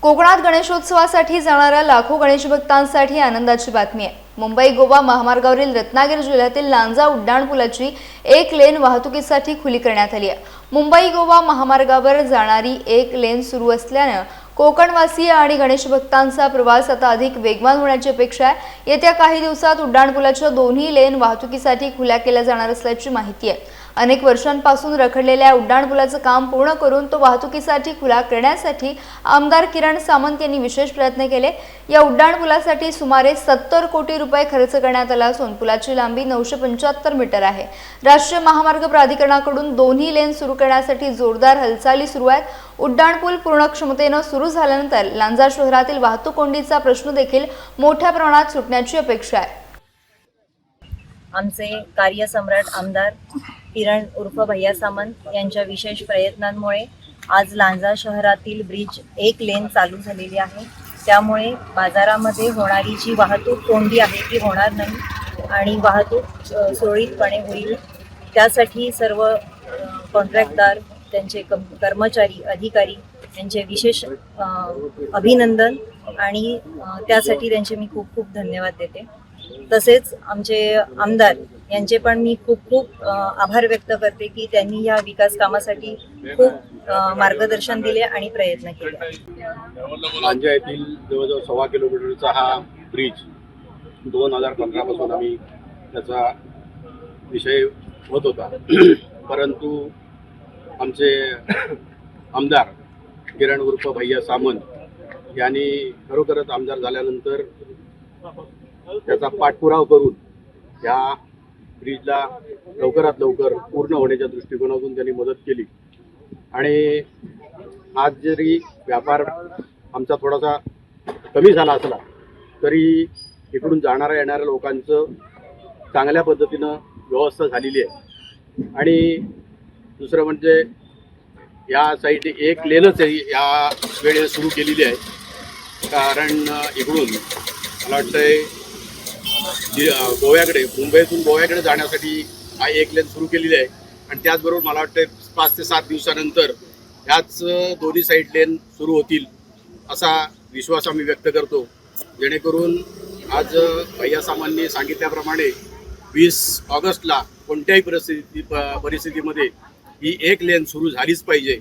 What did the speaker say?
कोकणात गणेशोत्सवासाठी जाणाऱ्या लाखो गणेश भक्तांसाठी आनंदाची बातमी आहे। मुंबई गोवा महामार्गावरील रत्नागिरी जिल्ह्यातील लांजा उड्डाणपुलाची एक लेन वाहतुकीसाठी खुली करण्यात आली आहे। मुंबई गोवा महामार्गावर जाणारी एक लेन सुरू असल्याने कोकणवासीय आणि गणेश भक्तांचा प्रवास आता अधिक वेगवान होण्याची अपेक्षा आहे। येत्या काही दिवसात उड्डाणपुलाच्या दोन्ही लेन वाहतुकीसाठी खुल्या केल्या जाणार असल्याची माहिती आहे। अनेक वर्षांपासून रखडलेल्या उड्डाणपुलाचं काम पूर्ण करून तो वाहतुकीसाठी खुला करण्यासाठी आमदार किरण सामंत यांनी विशेष प्रयत्न केले। या उड्डाणपुलासाठी सुमारे 70 कोटी रुपये खर्च करण्यात आला असून पुलाची लांबी 975 मीटर आहे। राष्ट्रीय महामार्ग प्राधिकरणाकडून दोन्ही लेन सुरू करण्यासाठी जोरदार हालचाली सुरू आहेत। उड्डाणपूल पूर्ण क्षमतेने सुरू झाल्यानंतर लांजा शहरातील वाहतूक कोंडीचा प्रश्न देखील मोठ्या प्रमाणात सुटण्याची अपेक्षा आहे। आमचे कार्यसम्राट आमदार किरण उर्फ भैया सामंत यांच्या विशेष प्रयत्नांमुळे आज लांजा शहरातील ब्रिज एक लेन चालू झालेली आहे। त्यामुळे बाजारामध्ये होणारी जी वाहतूक कोंडी आहे ती होणार नाही आणि वाहतूक सुरळीतपणे होईल। त्यासाठी सर्व कॉन्ट्रॅक्टदार, त्यांचे कर्मचारी, अधिकारी यांचे विशेष अभिनंदन आणि त्यासाठी त्यांचे मी खूप खूप धन्यवाद देते। तसेच आमचे आमदार यांचे पण मी खूप खूप आभार व्यक्त करते की त्यांनी या विकास कामासाठी खूप मार्गदर्शन दिले आणि प्रयत्न केले। लांजा येथील जवळजवळ 1.25 किलोमीटरचा हा ब्रिज 2015 पासून आम्ही त्याचा विषय होत होता, परंतु आमचे आमदार किरण उर्फ भैया सामंत यांनी खरोखरच आमदार झाल्यानंतर त्याचा पाठपुरावा करून या ब्रिजला लवकरात लवकर पूर्ण होण्याच्या दृष्टिकोनातून त्यांनी मदत केली। आणि आज जरी व्यापार आमचा थोडासा कमी झाला असला तरी इकडून जाणाऱ्या येणाऱ्या लोकांचं चांगल्या पद्धतीनं व्यवस्था झालेली आहे। आणि दुसरं म्हणजे या साईड एक लेनच या वेळेला सुरू केलेली आहे, कारण इकडून मला वाटतंय गोव्याकडे, मुंबईतून गोव्याकडे जाण्यासाठी हा एक लेन सुरू केलेली आहे। आणि त्याचबरोबर मला वाटतं 5 ते 7 दिवसानंतर ह्याच दोन्ही साईड लेन सुरू होतील असा विश्वास आम्ही व्यक्त करतो, जेणेकरून आज भैया सामांनी सांगितल्याप्रमाणे 20 ऑगस्टला कोणत्याही परिस्थितीमध्ये ही एक लेन सुरू झालीच पाहिजे।